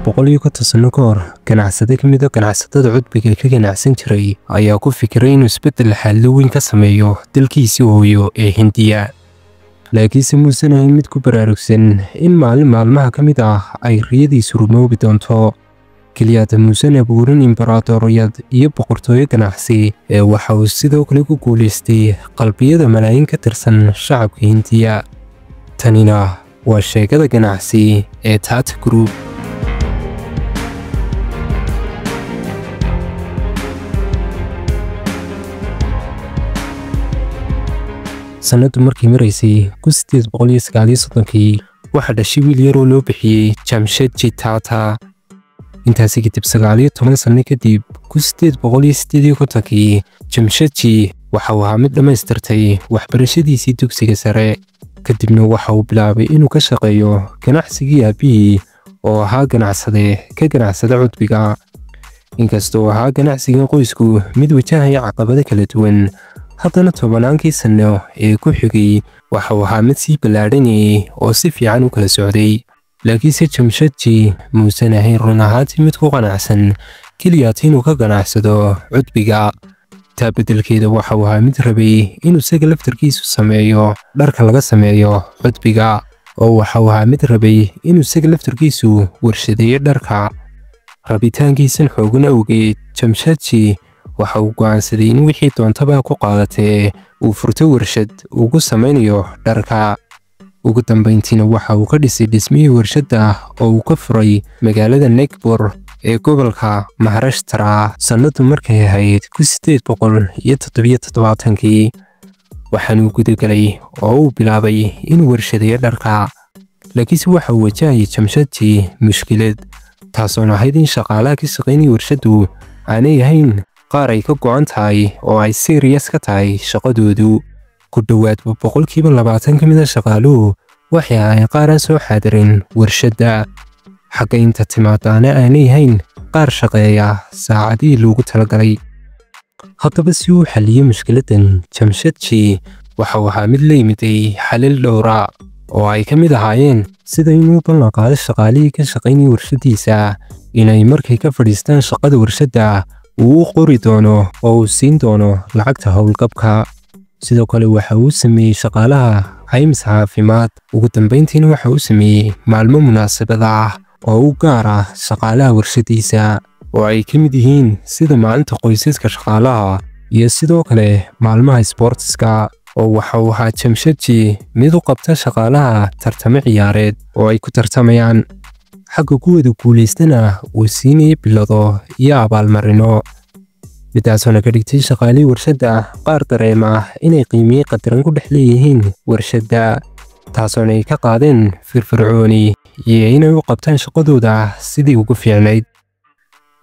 100 sano ka hor ganacsade ka mid ah ganacsatada cudbiga ka ganacsan jiray ayaa ku fikiray inuu isbeddel xaallo weyn ka sameeyo dalkiisii hooyo ee Hindiya. laakiinse muusan ahayn mid ku baraarugsan in maalmaha ka mid ah ay riyadiisu rumoobi doonto. keliyaata muusan abuurin imbaraatoriyad iyo boqortooyo ganacsi ee waxa uu sidoo kale ku guulaystay qalbiyada malaayiin ka tirsan shacabka Hindiya. tanina waa sheekada ganacsi ee Tata Group. sanadu markii maraysay 1839 waxa dhashay wiil yar oo loo bixiyay Jamshedji Tata. intaasi kadib 19 sano kadib 1858 Jamshedji waxa uu ahaa mid dhammaystirtay waxbarashadiisii dugsiga sare. kadibna waxa uu bilaabay inuu ka shaqeeyo ganacsigii aabihii oo ahaa ganacsade ka ganacsada cudbiga. inkastoo ahaa ganacsiga qoysku mid wajahaya caqabado kala duwan, haddana tobanaankii sano ee ku xigay waxa uu ahaa mid sii ballaadhanayay oo si fiican u kala socday. laakiinse Jamshedji muusan ahayn run ahaantii mid ku qanacsan keliyaata inuu ka ganacsado cudbiga. taa beddelkeeda waxa uu ahaa mid rabay inuu isaga laftarkiisu sameeyo dharka laga sameeyo cudbiga, oo waxa uu ahaa mid rabay inuu isaga laftarkiisu warshadeeyo dharka. rabitaankiisan xoogan awgeed Jamshedji waxa uu go'aansaday in wixii doontaba ku qaadatee uu furto warshad uu ku samaynayo dharka. ugu dambeyntiina waxa uu ka dhisay dhismihii warshadda oo uu ka furay magaalada Nagpur ee gobolka Maharashtra sanadu markay ahayd 1877. waxaanuu gudagalay oo uu bilaabay inuu warshadeeyo dharka. laakiinse waxa uu wajahayay Jamshedji mushkilad, taasoon ahayd in shaqaalaha ka shaqaynaya warshaddu aanay ahayn qaar ay ka go'an tahay oo ay serious ka tahay shaqadoodu. ku dhowaad 20% ka mid ah shaqaaluhu waxay ahaayeen qaar aan soo xaadirin warshadda. xagga inta timaadaana aanay ahayn qaar shaqeeya saacadihii loogu talagalay. haddaba si uu xalliyey mushkiladdan, Jamshedji waxa uu ahaa mid la yimiday xalal dhowra oo ay ka mid ahaayeen sida inuu ballan qaado shaqaalihii ka shaqaynaya warshaddiisa inay markay ka fadhiistaan shaqada warshadda uu u qori doono oo uu siin doono lacagta howlgabka. sidoo kale waxa uu sameeyey shaqaalaha caymis caafimaad. ugu dambeyntiina waxa uu sameeyey maalmo munaasabad ah oo u gaar ah shaqaalaha warshaddiisa, oo ay ka mid yihiin sida maalinta qoysaska shaqaalaha iyo sidoo kale maalmaha isboortiska. oo waxa uu ahaa Jamshedji mid u qabta shaqaalaha tartamo ciyaareed oo ay ku tartamayaan. xagga kuwada guulaystana uu siinayay bilado iyo abaalmarino. midaasoona ka dhigtay shaqaalihii warshadda qaar dareema inay qiimiye qadaran ku dhex leeyihiin warshadda, taasoona ay ka qaadeen firfircooni iyo inay u qabtaan shaqadooda sidii ugu fiicnayd.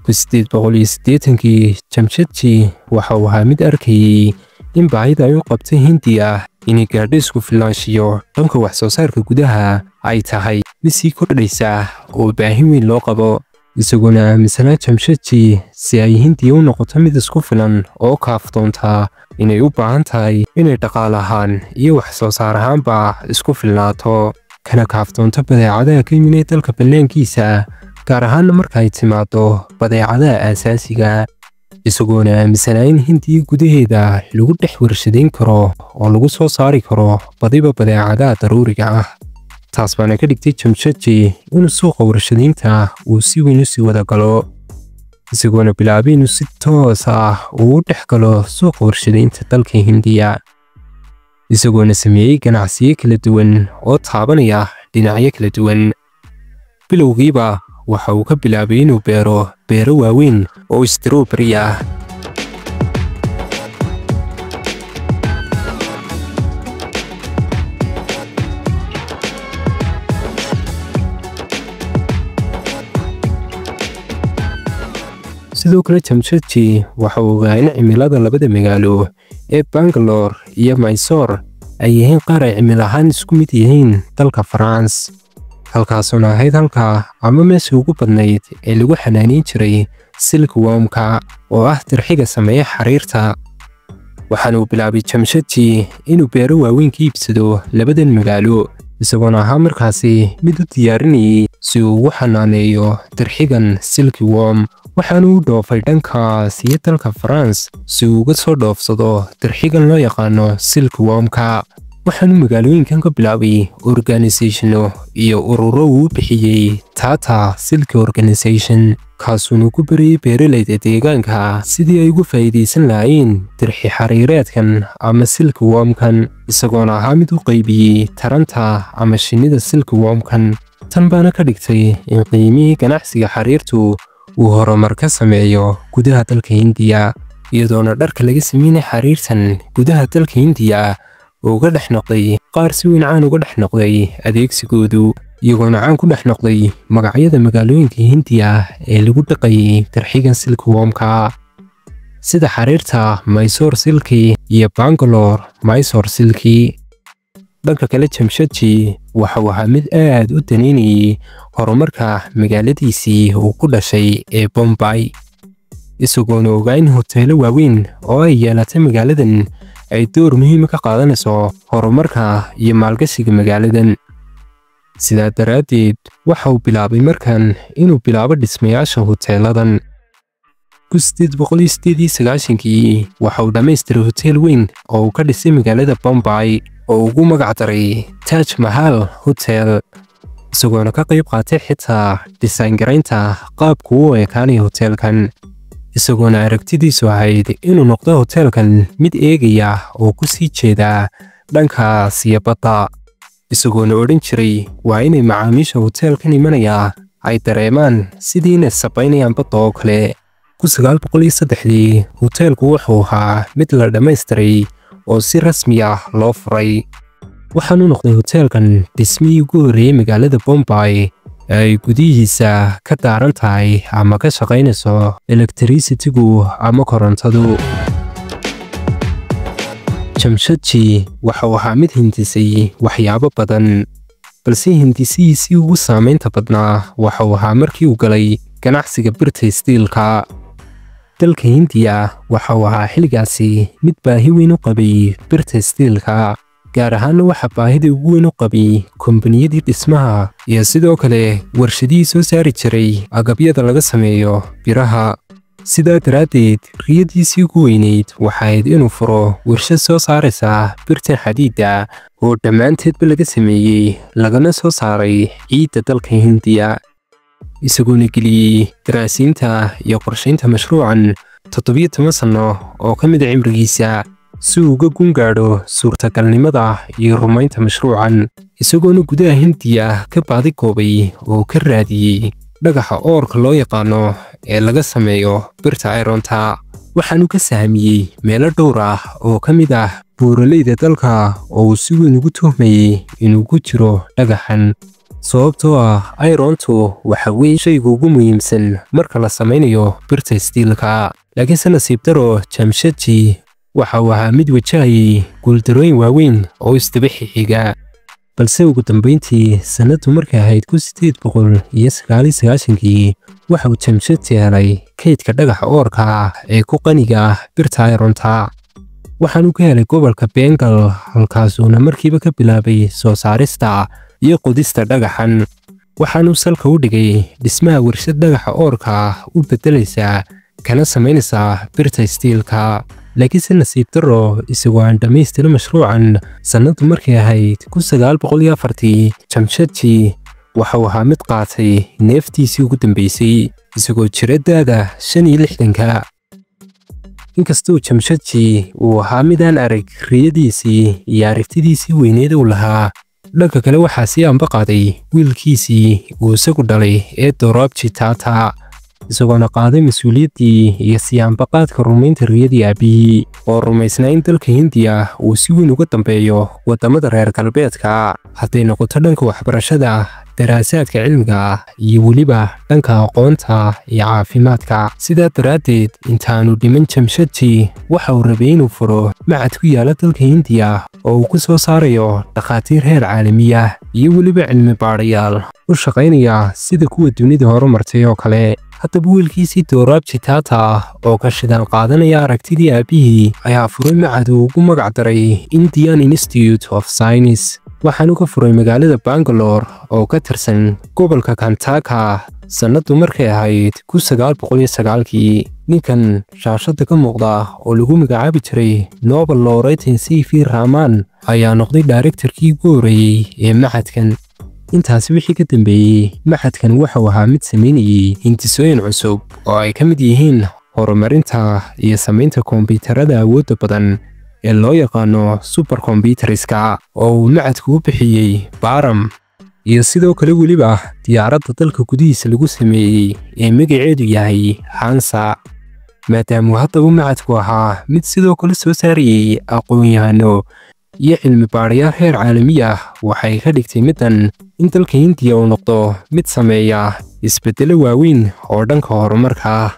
1880 Jamshedji waxa uu ahaa mid arkayay in baahida ay u qabtay Hindiya inay gaadho isku filnaanshiyo dhanka wax soo saarka gudaha ay tahay mid sii kordhaysa oo baahi weyn loo qabo. isagoona aaminsanaa Jamshedji si ay Hindiya u noqoto mid isku filan oo kaaftoonta inay u baahan tahay inay dhaqaale ahaan iyo wax soo saar ahaanba isku filnaato, kana kaaftoonto badeecadaha ka yimid dalka banaankiisa, gaar ahaan marka ay timaado badeecadaha aasaasiga. isagoona aaminsanaa in Hindiya gudaheeda lagu dhex warshadayn karo oo lagu soo saari karo badiba badeecadaha daruuriga ah. taas baana ka dhigtay Jamshedji inuu suuqa warshadaynta uu si weyn u sii wada galo, isagoona bilaabay inuu si toos ah ugu dhex galo suuqa warshadaynta dalka Hindiya. isagoona sameeyey ganacsiyo kala duwan oo taabanaya dhinacyo kala duwan. bilowgiiba waxa uu ka bilaabay inuu beero waaweyn oo strawberry ah. sidoo kale Jamshedji waxa uu ogaa in cimilada labada magaalo ee Bangalore iyo Mysore ay yihiin qaar ay cimil ahaan isku mid yihiin dalka France, halkaasuna ahayd halka ama meesha ugu badnayd ee lagu xanaanayn jiray silkwormka oo ah dirxiga sameeya xariirta. waxaana uu bilaabay Jamshedji inuu beero waaweyn ka iibsado labadan magaalo, isagoona ahaa markaasi mid u diyaarinayay si uu ugu xanaaneeyo dirxigan silkworm. waxaanu u dhoofay dhankaas iyo dalka France si uu uga soo dhoofsado dirxigan loo yaqaano silkwormka. waxaanu magaalooyinkan ka bilaabay organisationo iyo ururo uu bixiyey Tata Silk Organization, kaasuuna ku bariyey beeralayda deegaanka sidii ay ugu faa'iidaysan lahaayeen dirxi xariireedkan ama silkwormkan, isagoona ahaa mid u qaybiyey taranta ama shinnida silkwormkan. tan baana ka dhigtay in qiimihii ganacsiga xariirtu uu horumar ka sameeyo gudaha dalka Hindiya, iyadoona dharka laga sameeyay xariirtan gudaha dalka Hindiya oo uga dhex noqday qaar si weyn caan uga dhex noqday adeegsigoodu, iyagoona caan ku dhex noqday magacyada magaalooyinka Hindiya ee lagu dhaqayay dirxigan silkwormka sida xariirta Mysore Silky iyo Bangalore Mysore Silky. dhanka kale Jamshedji waxa uu ahaa mid aad u daneynayay horumarka magaaladiisii uu ku dhashay ee Bombay, isagoona ogaa in hoteelo waaweyn oo ay yeelatay magaaladan ay door muhiim ka qaadanayso horumarka iyo maalgashiga magaaladan. sidaa daraaddeed waxa uu bilaabay markan inuu bilaabo dhismayaasha hoteeladan. 1898 waxa uu dhammaystiray hoteel weyn oo uu ka dhisay magaalada Bombay oo ugu magac daray Taj Mahal Hotel, isagoona ka qayb qaatay xitaa design garaynta qaabka uu ekaanay hoteelkan, isagoona aragtidiisu ahayd inuu noqdo hoteelkan mid eegaya oo ku sii jeeda dhankaas iyo badda, isagoona odhan jiray waa inay macaamiisha hoteelkan imanaya ay dareemaan sidii inay sabaynayaan badda oo kale. 1903 hoteelku wuxuu ahaa mid la dhammaystiray oo si rasmi ah loo furay, waxaanu noqday hoteelkan dhismihii ugu horreeyay magaalada Bombay ay gudihiisa ka daaran tahay ama ka shaqaynayso electricity-gu ama korontadu. Jamshedji waxa uu ahaa mid hindisay waxyaabo badan, balse hindisihiisii ugu saamaynta badnaa waxa uu ahaa markii uu galay ganacsiga birta steelka. dalka Hindiya waxa uu ahaa xilligaasi mid baahi weyn u qabay birta steelka, gaar ahaan waxa baahida ugu weyn u qabay kombaniyadii dhismaha iyo sidoo kale warshadihii soo saari jiray agabyada laga sameeyo biraha. sidaa daraaddeed riyadiisii ugu weynayd waxayd inuu furo warshad soo saaraysa birtan xadiida oo dhammaanteedba laga sameeyey lagana soo saaray ciidda dalka Hindiya, isagoona geliyey daraasiinta iyo qorshaynta mashruucan 17 sano oo ka mid ah cimrigiisa si uu uga gungaadho suurtagalnimada iyo rumaynta mashruucan, isagoona gudaha Hindiya ka baadi koobay oo ka raadiyey dhagaxa oorka loo yaqaano ee laga sameeyo birta ironta. waxaanu ka sahmiyey meelo dhowr ah oo ka mid ah buuraleyda dalka oo uu si weyn ugu tuhmayey inuu ku jiro dhagaxan, sababtoo ah irontu waxa weeye shayga ugu muhiimsan marka la samaynayo birta steelka. laakiinse nasiib daro Jamshedji waxa uu ahaa mid wajahayay guuldarooyin waaweyn oo isdaba xiga, balse ugu dambeyntii sanadu markay ahayd 1899 waxa uu Jamshedji helay kaydka dhagaxa oorka ee ku qaniga ah birta ironta, waxaanu ka helay gobolka Bengal, halkaasuuna markiiba ka bilaabay soo saarista iyo qodista dhagaxan. waxaanu salka u dhigay dhismaha warshad dhagaxa oorka u beddelaysa kana samaynaysa birta steelka. laakiinse nasiib daro isagoo aan dhammaystirin mashruucan sanadu markay ahayd 1904 Jamshedji waxa uu ahaa mid qaatay neeftiisii ugu dambeysay isagoo jira da'da 65. inkastoo Jamshedji uu ahaa mid aan arag riyadiisii iyo aragtidiisii weyneed uu lahaa, dhanka kale waxaa sii amba qaaday wiilkiisii uu isagu dhalay ee Dorabji Tata, isagoona qaaday mas'uuliyaddii iyo siyaanbaqaadka rumaynta riyadii aabihii oo rumaysnaa in dalka Hindiya uu si weyn uga dambeeyo waddamada reer galbeedka hadday noqoto dhanka waxbarashada, daraasaadka cilmiga iyo weliba dhanka aqoonta iyo caafimaadka. sidaa daraaddeed intaanu dhiman Jamshedji waxa uu rabay inuu furo macad ku yaala dalka Hindiya oo uu ku soo saarayo dhakhaatiir heer caalami ah iyo weliba cilmi baadhayaal u shaqaynaya sida kuwa dunida horumartay oo kale. haddaba wiilkiisii Dorabji Tata oo ka shidaal qaadanaya aragtidii aabihii ayaa furay macad uu ugu magac daray Indian Institute of Science waxaanu ka furay magaalada Bangalore oo ka tirsan gobolka Karnataka sanadu markay ahayd 1909 ninkan shaashada ka muuqda oo lagu magacaabi jiray Nobel laureate C.V. Raman ayaa noqday directorkii ugu horeeyay ee macadkan intaasi wixii ka dambeeyay macadkan waxa uu ahaa mid sameynayay hintisooyin cusub oo ay ka mid yihiin horumarinta iyo samaynta kombiyuutarada awoodda badan ee loo yaqaano supercomputerska oo uu macadku u bixiyay Baram iyo sidoo kale weliba diyaaradda dalka gudihiisa lagu sameeyay ee magaceedu yahay Hansa maadaama haddaba macadku ahaa mid sidoo kale soo saarayay aqoon-yahano iyo cilmi baarayaal heer caalami ah waxay ka dhigtay middan in dalka Hindiya uu noqdo mid sameeya isbeddelo waaweyn oo dhanka horumarka ah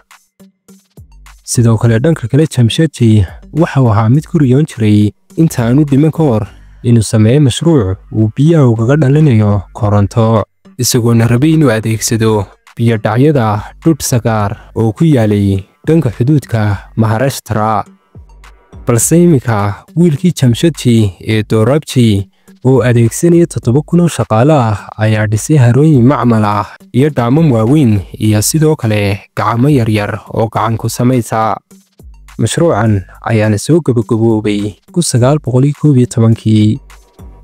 sidoo kale dhanka kale Jamshedji waxa uu ahaa mid ku riyoon jiray inta aanu dhiman ka hor inuu sameeyo mashruuc uu biyaha ugaga dhalinayo koronto isagoona rabay inuu adeegsado biyo dhacyada Dudhsagar oo ku yaalay dhanka xuduudka Maharashtra balse iminka wiilkii Jamshedji ee Dorabji oo adeegsanaya 7,000 oo shaqaale ah ayaa dhisay harooyin macmal ah iyo dhaamam waaweyn iyo sidoo kale gacmo yaryar oo gacan ku samaysa mashruucan ayaana soo gabagaboobay 1911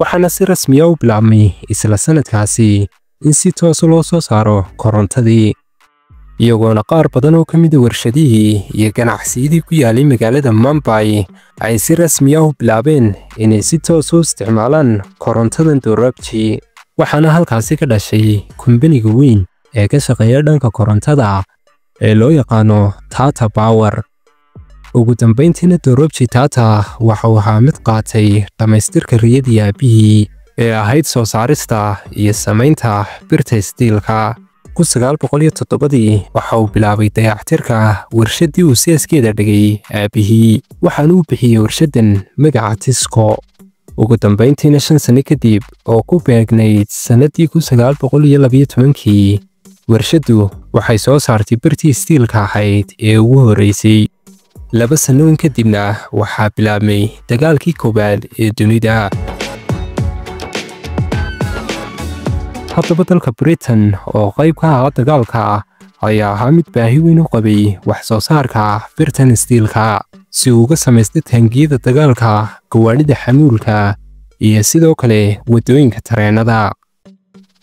waxaana si rasmi ah u bilaabmay isla sanadkaasi in si toos loo soo saaro korontadii iyagoona qaar badan oo ka mid ah warshadihii iyo ganacsiyadii ku yaalay magaalada Mumbai ay si rasmi ah u bilaabeen inay si toos u isticmaalaan korontadan Dorabji waxaana halkaasi ka dhashay kumbaniga weyn ee ka shaqeeya dhanka korontada ee loo yaqaano Tata Power ugu dambeyntiina Dorabji Tata waxa uu ahaa mid qaatay dhamaystirka riyadii aabihii ee ahayd soo saarista iyo samaynta birta steelka 1907 waxa uu bilaabay dayactirka warshadii uu siyaaskeeda dhigay aabihii waxaana uu bixiyay warshadan magaca Tisco ugu dambeyntiina 5 sano kadib oo ku beegnayd sanadii 1912 warshadu waxay soo saartay birtii steelka ahayd ee ugu horeysay 2 sano kadibna waxaa bilaabmay dagaalkii koowaad ee dunida haddaba dalka Britain oo qayb ka ah dagaalka ayaa ahaa mid baahi weyn u qabay wax soo saarka birtan steelka si uu uga samaystay taangiyada dagaalka gawaadhida xamuulka iyo sidoo kale wadooyinka tareenada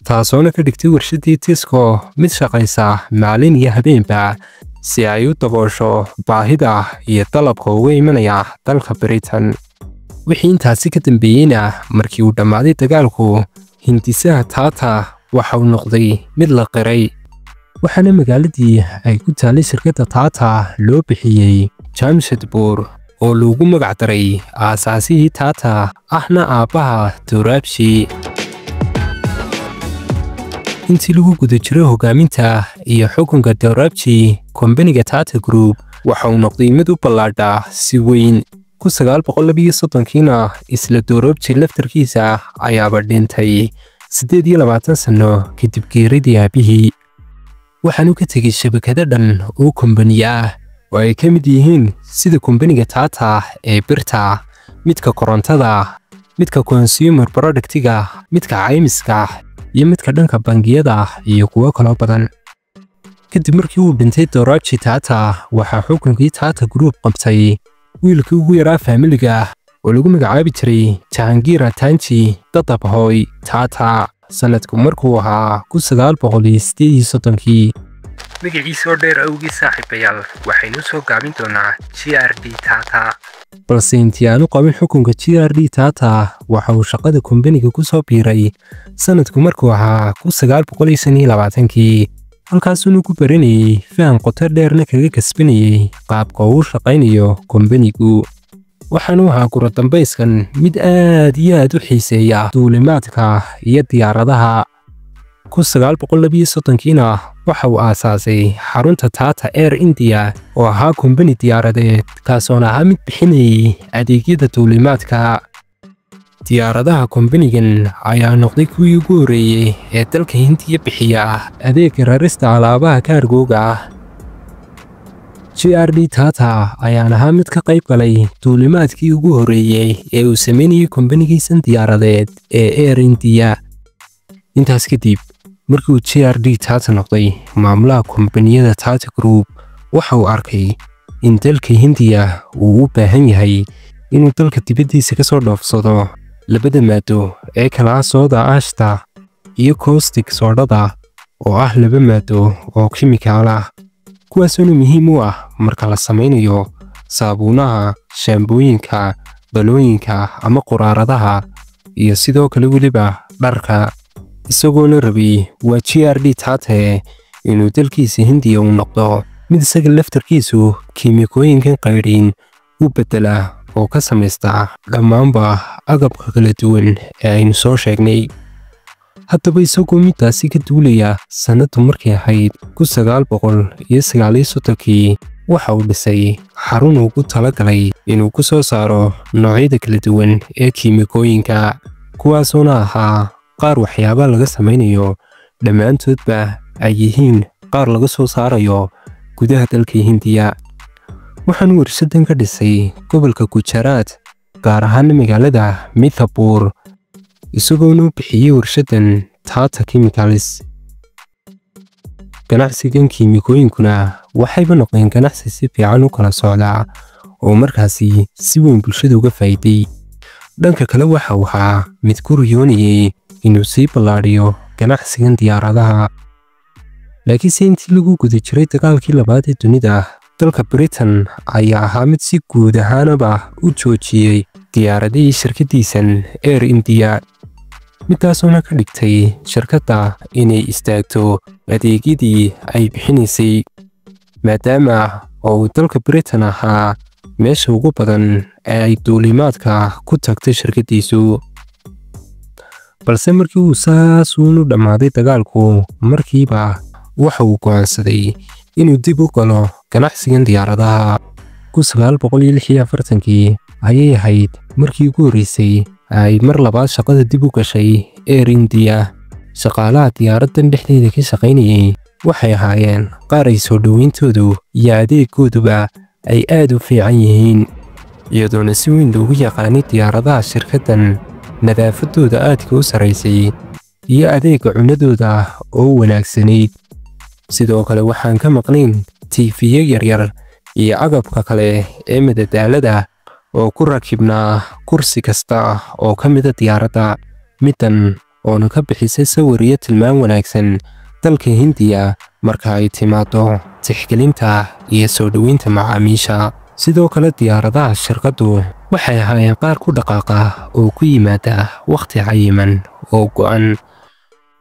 taasoona ka dhigtay warshadii Tisco mid shaqaysa maalin iyo habeenba si ay u daboosho baahida iyo dalabka uga imanaya dalka Britain wixii intaasi ka dambeeyayna markii uu dhammaaday dagaalku hindisaha Tata waxa uu noqday mid la qiray waxaana magaaladii ay ku taalay shirkadda Tata loo bixiyay Jamshedpur oo lagu magac daray aasaasihii Tata ahna aabbaha Dorabji intii lagu guda jiray hogaaminta iyo xukunka Dorabji kombaniga Tata Group waxa uu noqday mid u ballaadha si weyn 1932 isla Dorabji laftarkiisa ayaaba dhintay 28 sano kadib geeridii aabihii waxaanu ka tegay shabakado dhan oo kombaniya ah oo ay ka mid yihiin sida kombaniga Tata ee birta midka korontada midka consumer productiga midka caymiska iyo midka dhanka bangiyada iyo kuwa kale badan kadib markii uu dhintay Dorabji Tata waxa xukunkii Tata Group qabtay wiilkii ugu yaraa familiga oo lagu magacaabi jiray Jahangir Ratanji Databhoy Tata sanadku markuu ahaa 1938 magaciisa oo dheer awgii saaxiibayaal waxaynu soo gaabin doonaa GRD Tata balse intii aanu qabin xukunka GRD Tata waxa uu shaqada kombaniga ku soo biiray sanadku markuu ahaa 1920 halkaasuu ku baranayay faham qoto dheerna kaga kasbanayay qaabka uu shaqaynayo kombanigu waxaanu ahaa guro dambayskan mid aad iyo aad u xiiseeya duulimaadka iyo diyaaradaha 1932 waxa uu aasaasay xarunta Tata Air India oo ahaa kombani diyaaradeed kaasoona ahaa mid bixinayay adeegyada duulimaadka diyaaradaha kombanigan ayaa noqday kuwii ugu horreeyey ee dalka Hindiya bixiya adeegga rarista alaabaha kaargooga ah. JRD Tata ayaan ahaa mid ka qayb galay duulimaadkii ugu horreeyey ee uu sameynayay kombanigiisan diyaaradeed ee Air India. Intaas kadib markii uu JRD Tata noqday maamulaha kombaniyada Tata Group, waxa uu arkay in dalka Hindiya uu u baahan yahay inuu dalka dibaddiisa ka soo dhoofsado labada maado ee kala sooda ashta iyo caustic soodhada oo ah laba maado oo kiimikaal ah, kuwaasoo muhiim u ah marka la sameynayo saabuunaha, shaambooyinka, balooyinka ama quraaradaha iyo sidoo kale weliba dharka. isagoona rabay waa JRD Tata inuu dalkiisa Hindiya u noqdo mid isaga laftarkiisu kiimikooyinkan qaydhin u bedela oo ka samaysta dhammaanba agabka kala duwan ee aynu soo sheegnay. haddaba isagoo midaasi ka duulaya sanaddu markay ahayd 1939 waxa uu dhisay xarun ugu talagalay inuu ku soo saaro noocyada kala duwan ee kiimikooyinka, kuwaasoona ahaa qaar waxyaaba laga samaynayo dhammaantoodba ay yihiin qaar laga soo saarayo gudaha dalka Hindiya. waxaan warshadan ka dhisay gobolka Gujarat, gaar ahaan magaalada Mithapur, isagoona bixiyay warshadan Tata Chemicals. ganacsigan kiimikooyinkuna waxayba noqdeen ganacsi si fiican u kala socda oo markaasi si weyn bulshada uga faa'iiday. dhanka kale waxa uu ahaa mid ku riyoonayay inuu sii ballaadhiyo ganacsigan diyaaradaha. laakiinse intii lagu guda jiray dagaalkii labaad ee dunida, dalka Britain ayaa ahaa mid si guud ahaanaba u joojiyey diyaaradihii shirkaddiisan Air India, midaasoona ka dhigtay shirkadda inay istaagto adeegyadii ay bixinaysay, maadaama uu dalka Britain ahaa meesha ugu badan ee ay duulimaadka ku tagtay shirkaddiisu. balse markii uu saas u dhammaaday dagaalku, markiiba waxa uu go'aansaday inuu dib u galo ganacsigan diyaaradaha. 1946 ayay ahayd markii ugu horreysay ay mar labaad shaqada dib u gashay Air India. shaqaalaha diyaaraddan dhexdeeda ka shaqaynayay waxay ahaayeen qaar ay soo dhoweyntoodu iyo adeegooduba ay aad u fiican yihiin, iyadoona si weyn loogu yaqaanay diyaaradaha shirkaddan nadaafadooda aadka u saraysay iyo adeegga cunadooda oo wanaagsanayd. sidoo kale waxaan ka maqnayn tiifiye yaryar iyo agabka kale ee madadaalada oo ku rakibnaa kursi kasta oo ka mida diyaaradda. middan oona ka bixisay sawir iyo tilmaan wanaagsan dalka Hindiya marka ay timaado tixgelinta iyo soo dhoweynta macaamiisha. sidoo kale diyaaradaha shirkaddu waxay ahaayeen qaar ku dhaqaaqa oo ku yimaada wakhti cayiman oo go'an.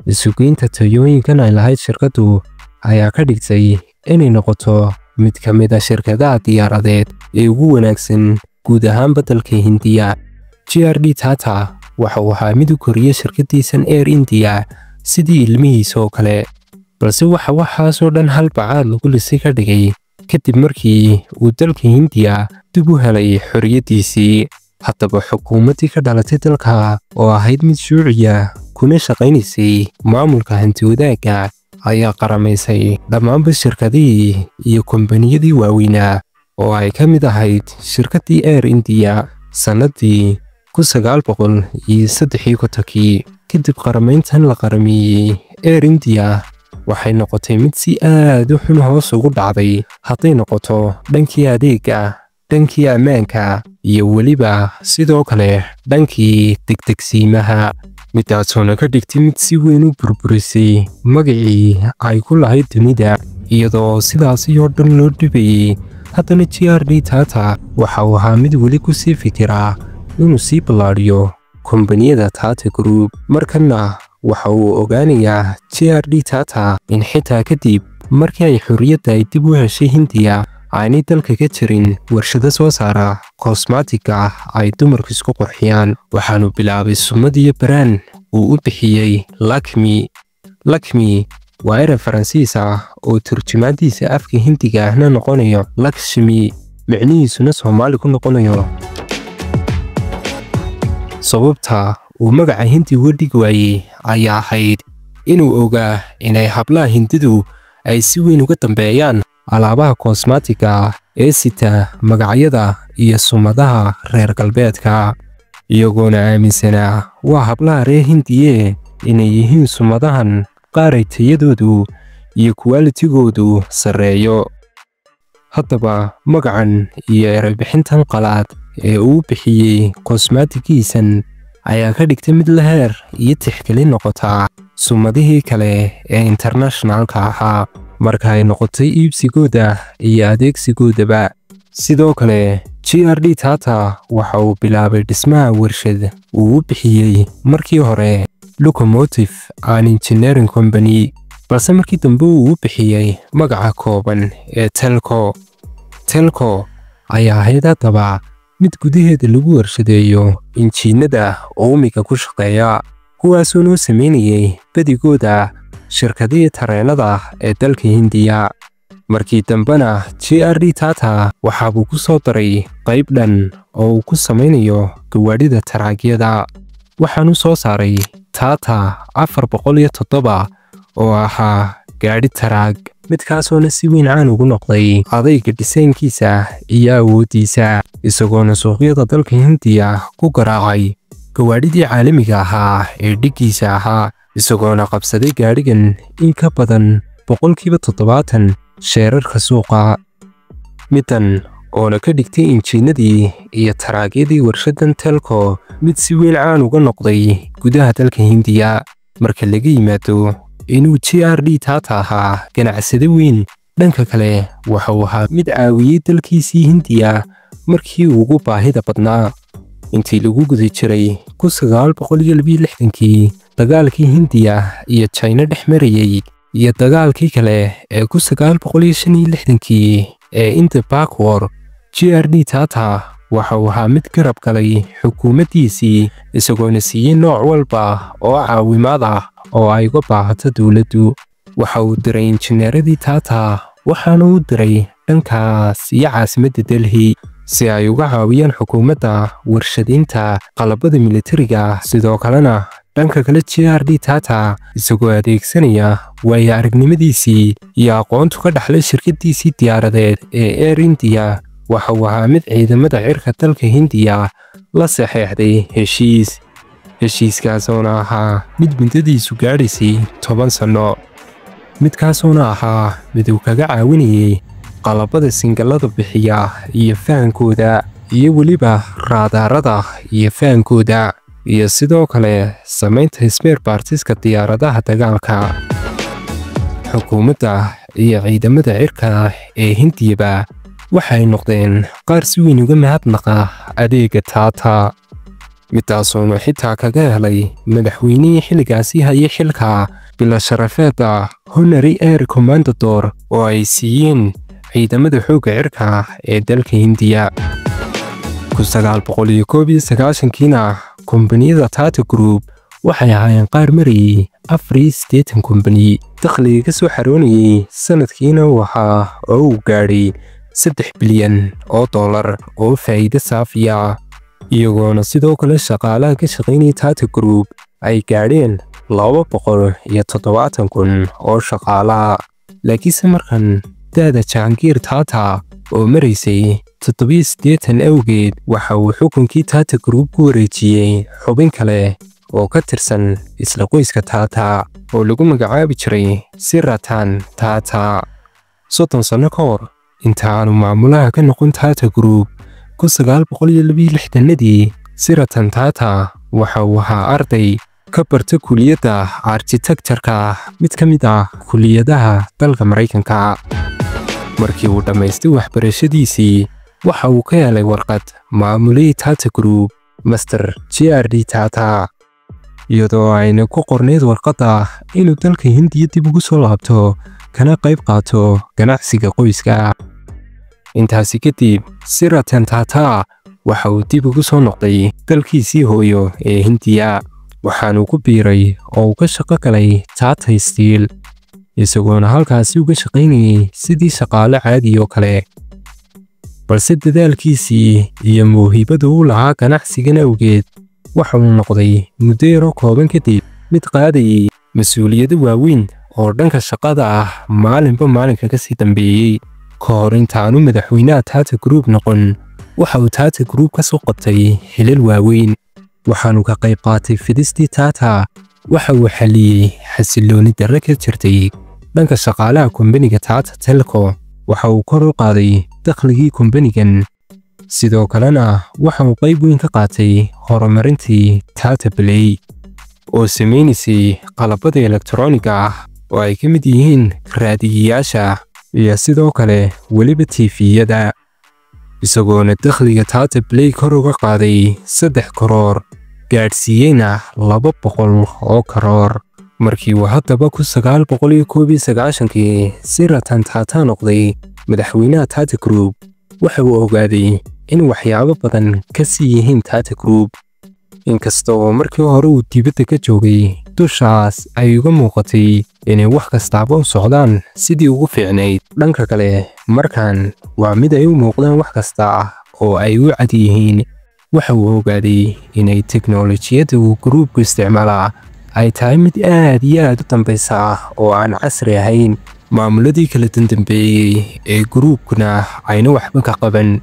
isugeynta tayooyinkan ay lahayd shirkaddu ayaa ka dhigtay inay noqoto mid ka mid ah shirkadaha diyaaradeed ee ugu wanaagsan guud ahaan dalka Hindiya. JRD Tata waxa uu ahaa mid u koriyay shirkaddiisan Air India sidii ilmihiisa oo kale, balse waxaasoo dhan hal bacaad lagu lisay ka dhigay kadib markii uu dalka Hindiya dib u helay xorriyaddiisii. haddaba xukuumaddii ka dhalatay dalka oo ahayd mid shuuciya kuna shaqaynaysay maamulka hanti-wadaagga ayaa qaramaysay dhammaanba shirkadihii iyo kombaniyadii waaweynaa oo ay ka mid ahayd shirkaddii Air India sannaddii 1953. kadib qaramayntan la qarameeyey, Air India waxay noqotay mid si aad u xun hoos ugu dhacday, hadday noqoto dhankii adeegga, dhankii ammaanka iyo weliba sidoo kale dhankii degdegsiimaha. midaasoona ka dhigtay mid si weyn u burburisay magacii ay ku lahayd dunida, iyadoo sidaasi oo dhan loo dhibayay. haddana JRD Tata waxa uu ahaa mid weli ku sii fikira inuu sii ballaadhiyo kombaniyada Tata Group. markanna waxa uu ogaanayaa JRD Tata in xitaa kadib markii ay xorriyadda ay dib u heshay Hindiya aanay dalka ka jirin warshado soo saara kosmaatigga ay dumarku isku qurxiyaan. waxaanu bilaabay sumad iyo baraan uu u bixiyey Lakme. waa eray Faransiis ah oo turjumaantiisa afka Hindiga ahna noqonayo Lakshmi, micnihiisuna Soomaali ku noqonayo sababta uu magaca Hindi uga dhigi waayey ayaa ahayd inuu ogaa inay hablaha Hindidu ay si weyn uga dambeeyaan alaabaha cosmetic-ga ee sita magacyada iyo sumadaha reer galbeedka, iyagoona aaminsanaa waa hablaha reer Hindiye inay yihiin sumadahan qaar ay tayadoodu iyo quality-goodu sarreeyo. haddaba magacan iyo erebixintan qalaad ee uu bixiyey cosmetic-giisan ayaa ka dhigtay mid la heer iyo tixgelin noqota sumadihii kale ee internationalka ahaa marka ay noqotay iibsigooda iyo adeegsigoodaba. sidoo kale GRD Tata waxa uu bilaabay dhismaha warshad uu u bixiyey markii hore Locomotive and Engineering Company, balse markii dambe uu u bixiyey magaca kooban ee Telco. Telco ayaa ahayd haddaba mid gudaheeda lagu warshadeeyo injiinada uumiga ku shaqeeya, kuwaasoo noo sameynayay badigooda shirkadihii tareenada ee dalka Hindiya. markii dambena GRD Tata waxa uu ku soo daray qayb dhan oo uu ku sameynayo gawaadhida taraagyada, waxaanu soo saaray Tata 407 oo ahaa gaadhi taraag, midkaasoona si weyn caan ugu noqday adayga dhisaynkiisa iyo awooddiisa, isagoona suuqyada dalka Hindiya ku garaacay gawaadhidii caalamiga ahaa ee dhiggiisa ahaa, isagoona qabsaday gaadhigan in ka badan 70% sheerarka suuqa. midan oona ka dhigtay injiinadii iyo taraagyadii warshadan Telco mid si weyn caan uga noqday gudaha dalka Hindiya. marka laga yimaado inuu GRD Tata ahaa ganacsade weyn, dhanka kale waxa uu ahaa mid caawiyey dalkiisii Hindiya markii ugu baahida badnaa. intii lagu guda jiray 1962 dagaalkii Hindiya iyo China dhex marayay iyo dagaalkii kale ee 1965 ee Indo-Pak War, GRD Tata waxa uu ahaa mid garab galay xukuumaddiisii, isagoona siiyey nooc walba oo caawimaad ah oo ay uga baahato dowladdu. waxa uu diray injineeradii Tata, waxaana uu diray dhankaas iyo caasimadda Delhi si ay uga caawiyaan xukuumadda warshadaynta qalabada militariga. sidoo kalena dhanka kale GRD Tata isagoo adeegsanaya waayo aragnimadiisii iyo aqoontu ka dhaxlay shirkaddiisii diyaaradeed ee Air India, waxa uu ahaa mid ciidamada cirka dalka Hindiya la saxeexday heshiiskaasoona ahaa mid muddadiisu gaadhaysay 10 sano, midkaasoona ahaa mid uu kaga caawinayay qalabada singallada bixiya iyo fahankooda, iyo weliba raadaarada iyo fahankooda, iyo sidoo kale samaynta spare partiska diyaaradaha dagaalka. xukuumadda iyo ciidamada cirka ee Hindiyaba waxay noqdeen qaar si weyn uga mahadnaqa adeega Tata, midaasoona xitaa kaga helay madaxweynihii xilligaasi hayay xilka bila sharafeedda Honorary Air Commendador oo ay siiyeen ciidamada xoogga cirka ee dalka Hindiya. 1991 kombaniyada Tata Group waxay ahaayeen qaar marayay 84 kombani, dakhliga ka soo xaroonayay sanadkiina waxa uu gaadhay $3 bilyan oo faa'iido saafiya, iyagoona sidoo kale shaqaalaha ka shaqaynaya Tata Group ay gaadheen 270,000 oo shaqaalaha. laakiinse markan da'da Jahangir Tata oo maraysay 87 awgeed, waxa uu xukunkii Tata Group ku wareejiyey xubin kale oo ka tirsan isla qoyska Tata oo lagu magacaabi jiray Siratan Tata. 30 sano ka hor inta aanu maamulaha ka noqon Tata Group 1962 Siratan Tata waxa uu ahaa arday ka barta kuliyadda architecture-ka, mid ka mid ah kuliyadaha dalka Mareykanka. markii uu dhammaystay waxbarashadiisii, waxa uu ka helay warqad maamulihii Tata Group Master GRD Tata, iyadoo ayna ku qorneyd warqadda inuu dalka Hindiya dib ugu soo laabto kana qayb qaato ganacsiga qoyska. intaasi kadib Siratan Tata waxa uu dib ugu soo noqday dalkiisii hooyo ee Hindiya, waxaanu ku biiray oo uu ka shaqo galay Tata Steel, isagoona halkaasi uga shaqaynayay sidii shaqaale caadi oo kale. balse dadaalkiisii iyo mawhibada uu lahaa ganacsigan awgeed, waxa uu noqday muddo yaro kooban kadib mid qaadayay mas'uuliyado waaweyn oo dhanka shaqada ah maalinba maalinka ka sii dambeeyey. ka hor intaanu madaxweynaha Tata Group noqon, waxa uu Tata Group ka soo qabtay xilal waaweyn, waxaanu ka qayb qaatay fidistii Tata. waxa uu xaliyey xasillooni darro ka jirtay dhanka shaqaalaha kumbaniga Tata Telco. waxa uu kor u qaaday dakhligii kumbanigan, sidoo kalena waxa uu qayb weyn ka qaatay horumarintii Tata Play oo samaynaysay qalabada elektarooniga ah oo ay ka mid yihiin raadiyeyaasha iyo sidoo kale weliba tiifiyada, isagoona dakhliga Tata Play kor uga qaaday 3 karoor gaadhsiiyeyna 200 oo karoor. markii uu haddaba 1991 si Ratan Tata noqday madaxweynaha Tata Group, waxa uu ogaaday in waxyaabo badan ka sii yihiin Tata Group. inkastoo markii hore uu dibadda ka joogay, dushaas ay uga muuqatay inay wax kastaaba u socdaan sidii ugu fiicnayd. dhanka kale, markan waa mid ay u muuqdaan wax kasta oo ay u cad yihiin. waxa uu ogaaday inay teknoolojiyadda uu gruubku isticmaalaa ay tahay mid aad iyo aad u dambaysa oo aan casri ahayn. maamuladii kala dambeeyey ee gruubkuna ayna waxba ka qaban.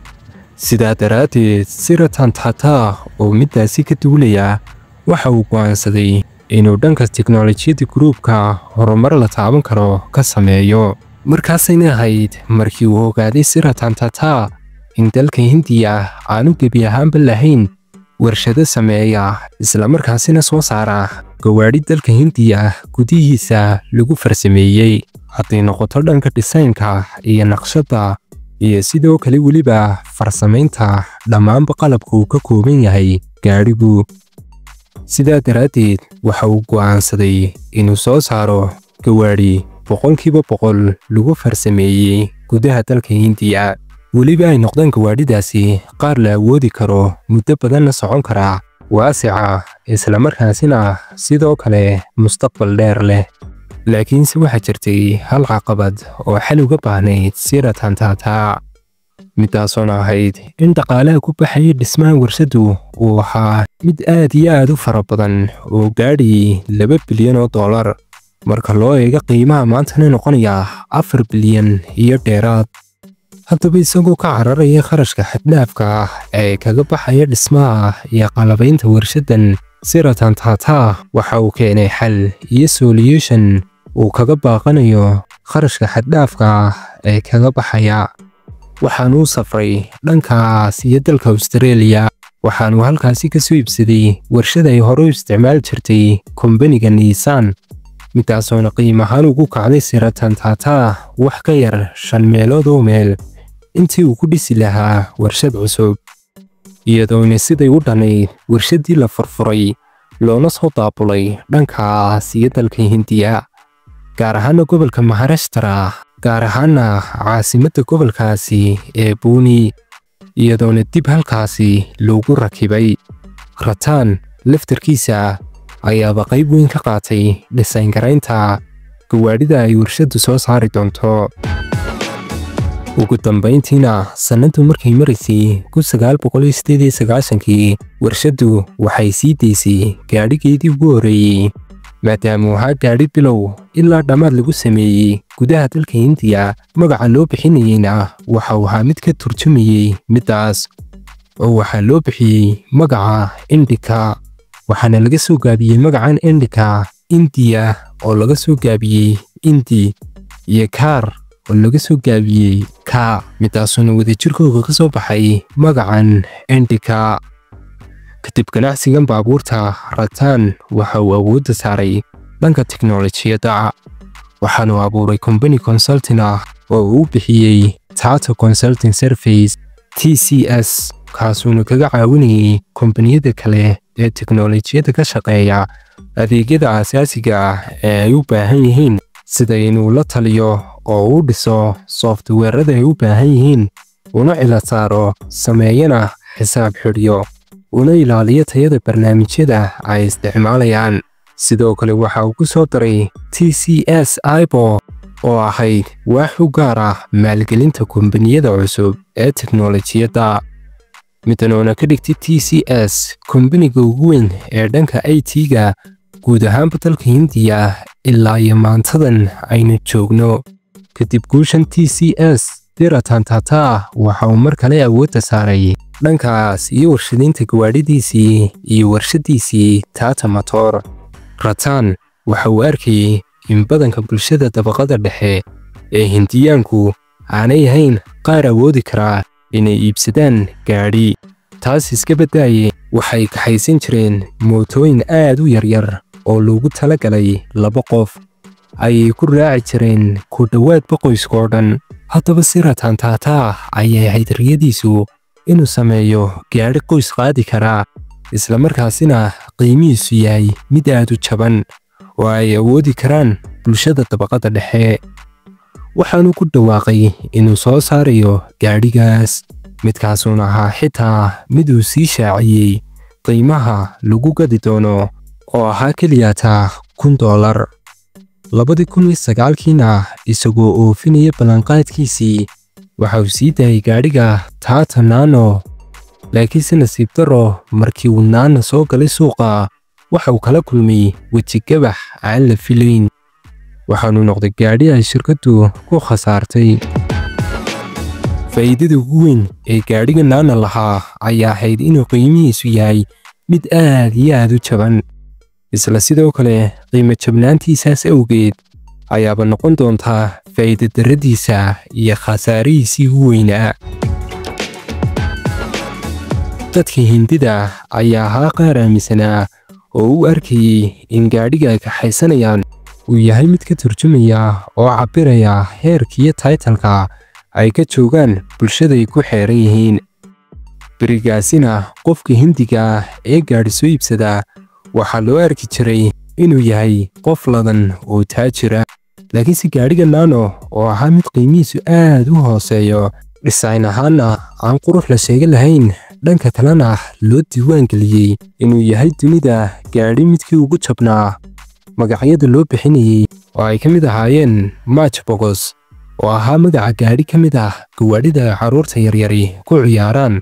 sidaa daraaddeed, si Ratan Tata oo midaasi ka duulaya, waxa uu go'aansaday inuu dhanka teknoolojiyadda gruubka horumar la taaban karo ka sameeyo. markaasayna ahayd markii uu ogaaday si Ratan Tata in dalka Hindiya aanu gebi ahaanba lahayn warshado sameeya isla markaasina soo saara gawaadhi dalka Hindiya gudihiisa lagu farsameeyey, hadday noqoto dhanka dhisaynka iyo naqshadda iyo sidoo kale weliba farsamaynta dhammaanba qalabka uu ka kooban yahay gaadhigu. sidaa daraaddeed, waxa uu go'aansaday inuu soo saaro gawaadhi 100% lagu farsameeyey gudaha dalka Hindiya, weliba ay noqdaan gawaadhidaasi qaar la awoodi karo, muddo badanna socon kara, waasica, isla markaasina sidoo kale mustaqbal dheer leh. laakiinse waxaa jirtay hal caqabad oo xal uga baahnayd si Ratan Tata, midaasoona ahayd in dhaqaalaha ku baxayay dhismaha warshaddu uu ahaa mid aad iyo aad u fara badan oo gaadhayay $2 bilyan marka loo eego qiimaha maantana noqonaya $4 bilyan iyo dheeraad. haddaba isagoo ka cararaya kharashka xad-dhaafka ah ee kaga baxaya dhismaha iyo qalabaynta warshaddan, si Ratan Tata waxa uu keenay xal iyo solution uu kaga baaqanayo kharashka xad-dhaafka ah ee kaga baxaya. waxaanu safray dhankaas iyo dalka Australia, waxaanu halkaasi ka soo iibsaday warshad ay hore u isticmaali jirtay kumbaniga Nissan, midaasoona qiimo ahaan ugu kacday si Ratan Tata wax ka yar 5 meelood oo meel intii uu ku dhisi lahaa warshad cusub, iyadoona siday u dhanayd warshaddii la furfuray loona soo daabulay dhankaas iyo dalka Hindiya, gaar ahaana gobolka Maharashtra, gaar ahaana caasimadda gobolkaasi ee Pune, iyadoona dib halkaasi loogu rakibay. Ratan laftarkiisa ayaaba qayb weyn ka qaatay dhisayn garaynta gawaadhida ay warshaddu soo saari doonto. ugu dambayntiina, sannadu markay maraysay 1998, warshaddu waxay sii daysay gaadhigeedii ugu horreeyey, maadaama uu ahaa gaadhi bilow ilaa dhammaad lagu sameeyey gudaha dalka Hindiya. magaca loo bixinayeyna waxa uu ahaa mid ka turjumayey middaas, oo waxaa loo bixiyey magaca Indica, waxaana laga soo gaabiyey magacan Indica India oo laga soo gaabiyey Indi, iyo Car oo laga soo gaabiyey Ka, midaasoona wadajirkooda ka soo baxay magacan Indica. kadib ganacsigan baabuurta, Ratan waxa uu awoodda saaray dhanka teknoolojiyadda, waxaanu abuuray company consulting ah oo uu bixiyey Tata Consulting Service TCS, kaasuuna kaga caawinayay kombaniyada kale ee teknoolojiyadda ka shaqeeya adeegyada aasaasiga ah ee ay u baahan yihiin, sida inuu la taliyo oo uu dhiso softweerada ay u baahan yihiin, una cila saaro, sameeyana xisaab xidhiyo, una ilaaliyo tayada barnaamijyada ay isticmaalayaan. sidoo kale waxa uu ku soo daray TCS IBO oo ahayd waax u gaar ah maalgelinta kombaniyada cusub ee teknoolojiyadda. midan oona ka dhigtay TCS kumbaniga ugu weyn ee dhanka IT-ga guud ahaanba dalka Hindiya ilaa iyo maantadan aynu joogno. kadib guushan TCS Ratan Tata waxa uu mar kale awoodda saaray dhankaas iyo warshadaynta gawaadhidiisii iyo warshadiisii Tata Motor. Ratan waxa uu arkayay in badanka bulshada dabaqada dhexe ee Hindiyaanku aanay ahayn qaar awoodi kara inay iibsadaan gaadhi. taas iska baddaayay waxay kaxaysan jireen mootooyin aad u yaryar oo loogu talagalay 2 qof ayay ku raaci jireen ku dhowaad qoyskoo dhan. haddaba Ratan Tata ayay ahayd riyadiisu inuu sameeyo gaadhi qoys qaadi kara isla markaasina qiimihiisu yahay mid aad u jaban oo ay awoodi karaan bulshada dabaqada dhexe. waxaanu ku dhawaaqay inuu soo saarayo gaadhigaas midkaasuna ahaa xitaa mid uu sii shaaciyey qiimaha lagu gadi doono oo ahaa keliyata $1,000. 2009kiina isagoo oofinaya ballanqaadkiisii waxa uu sii daayay gaadhiga Tata Nano, laakiinse nasiib darro markii uu Nano soo galay suuqa waxa uu kala kulmay weji gabax aan la filayn. waxaanu noqday gaadhi ay shirkaddu ku khasaartay. faa'iidada ugu weyn ee gaadhiga Nano lahaa ayaa ahayd inuu qiimihiisu yahay mid aad iyo aad u jaban. isla sidoo kale qiimo jabnaantiisaas awgeed ayaaba noqon doontaa faa'iido darradiisa iyo khasaarihiisii ugu weynaa. dadka Hindida ayaa ahaa qaar aaminsanaa oo u arkayay in gaadhiga ay kaxaysanayaan uu yahay mid ka turjumaya oo cabbiraya heerka iyo taytalka ay ka joogaan bulshada ay ku xeeran yihiin. berigaasina qofka Hindiga ee gaadhi soo iibsada waxaa loo arki jiray inuu yahay qof ladan oo taajira. laakiinse gaadhiga Nano oo ahaa mid qiimihiisu aad u hooseeyo dhisayn ahaanna aan qurux la sheegan lahayn dhanka kalena loo diiwaan geliyey inuu yahay dunida gaadhi midkii ugu jabnaa. magacyada loo bixinayay oo ay ka mid ahaayeen Matchbox oo ahaa magaca gaadhi ka mid ah gawaadhida carruurta yaryari ku ciyaaraan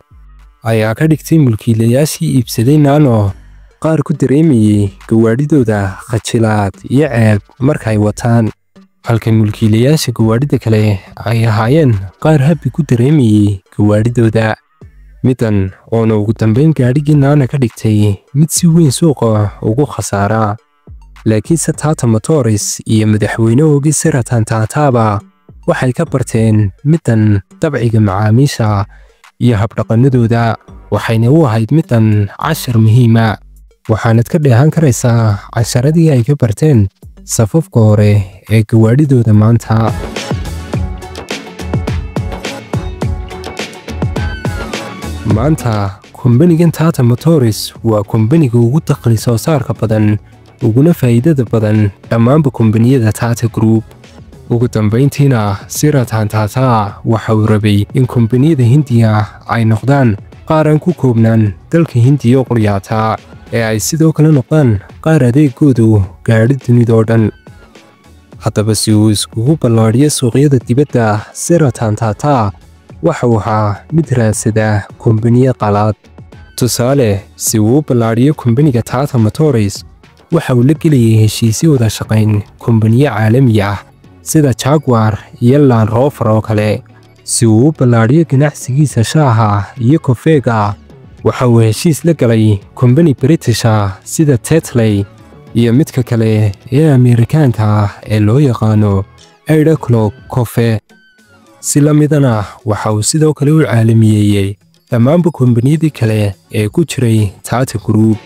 ayaa ka dhigtay mulkiilayaashii iibsaday Nano qaar ku dareemayay gawaadhidooda khajilaad iyo ceeb markay wataan, halka mulkiilayaasha gawaadhida kale ay ahaayeen qaar habbi ku dareemayay gawaadhidooda. midan oona ugu dambayn gaadhigii Nano ka dhigtay mid si weyn suuqa ugu khasaara. laakiinse Tata Motors iyo madaxweynahoogii Ratan Tataba waxay ka barteen midan dabciga macaamiisha iyo habdhaqanadooda, waxayna u ahayd midan cashar muhiima. waxaanad ka dheehan karaysaa casharadii ay ka barteen safafka hore ee gawaadhidooda maanta. maanta kumbanigan Tata Motors waa kumbaniga ugu dakhli soo saarka badan uguna faa'iidada badan dhammaanba kumbaniyada Tata Group. ugu dambayntiina Ratan Tata waxa uu rabay in kumbaniyada Hindiya ay noqdaan qaar aan ku koobnaan dalka Hindiya oo quryaata ee ay sidoo kale noqdaan qaar adeegoodu gaadhi dunidoo dhan. haddaba si uu iskugu ballaadhiyo suuqyada dibadda Ratan Tata waxa uu ahaa mid raadsada kumbaniyo qalaad. tusaale, si uu u ballaadhiyo kumbaniga Tata Motors waxa uu la gelayay heshiisyo wada shaqayn kumbaniyo caalami ah sida Jaguar iyo Land Rover oo kale. si uu u ballaadhiyo ganacsigiisa shaaha iyo kofeega waxa uu heshiis la galay kumbani British sida Tetley iyo midka kale ee Ameerikaanka ah ee loo yaqaano Aeroclub Coffee. si la midana waxa uu sidoo kale u caalamiyeeyey dhammaanba kumbaniyadii kale ee ku jiray Tata Group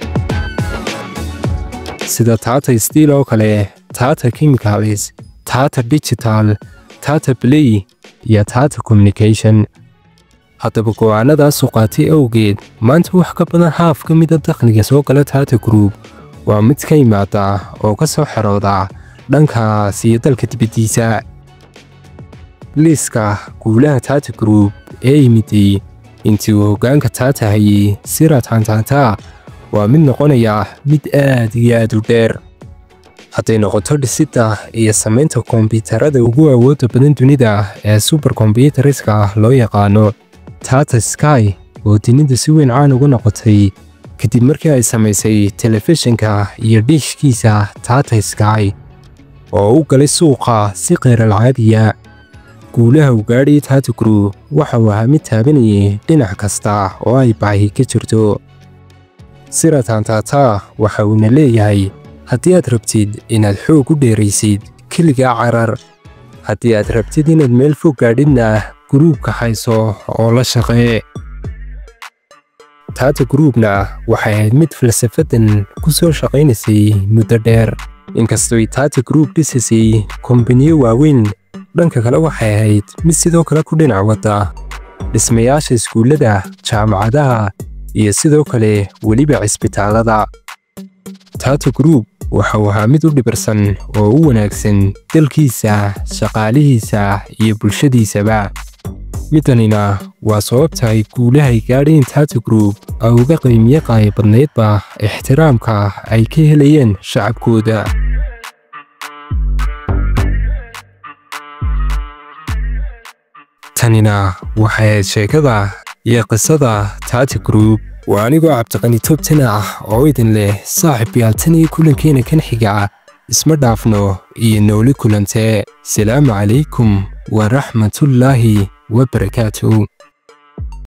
sida Tata Steel oo kale, Tata Chemicals, Tata Digital, Tata Play iyo Tata Communication. haddaba go'aanadaas u qaatay awgeed maanta wax ka badan haaf ka mida dakhliga soo gala Tata Group waa mid ka yimaada oo ka soo xerooda dhankaas iyo dalka dibaddiisa. liiska guulaha Tata Group ee yimiday intii uu hoggaanka Tata hayay Ratan Tata waa mid noqonaya mid aad iyo aad u dheer. hadday noqoto dhisidda iyo samaynta kombiyuutarada ugu awoodda badan dunida ee supercomputerska loo yaqaano Tata Sky oo dunida si weyn caan ugu noqotay kadib markii ay samaysay telefishinka iyo dhiishkiisa Tata Sky oo u galay suuqa si qeyral caadiya. guulaha uu gaadhay Tata Group waxa uu ahaa mid taabanayay dhinac kasta oo ay baahi ka jirto. Siratan Tata waxa uuna leeyahay haddii aad rabtid inaad xoog u dheeraysid keligaa carar, haddii aad rabtid inaad meel fog gaadhidna gruubka hayso oo la shaqee. Tata Groupna waxay ahayd mid falsafadan ku soo shaqaynaysay muddo dheer. inkastoo Tata Group dhisisay kombaniyo waaweyn, dhanka kale waxay ahayd mid sidoo kale ku dhinac wada dhismayaasha iskuullada, jaamacadaha iyo sidoo kale weliba cisbitaalada. Tata Group waxa uu ahaa mid u dhibirsan oo u wanaagsan dalkiisa, shaqaalihiisa iyo bulshadiisaba. midanina waa sababta ay guulaha ay gaadheen Tata Group ay uga qiimiye qaali badnaydba ixtiraamka ay ka helayeen shacabkooda. tanina waxay ahayd sheekada iyo qisada Tata Group. waa anigoo Cabdiqani Tobtan ah oo idin leh saaxiibayaal tan iyo kulankeena kan xiga isma dhaafno iyo nooli kulantee. salaamu calaykum waraxmatullaahi wabarakaatuh.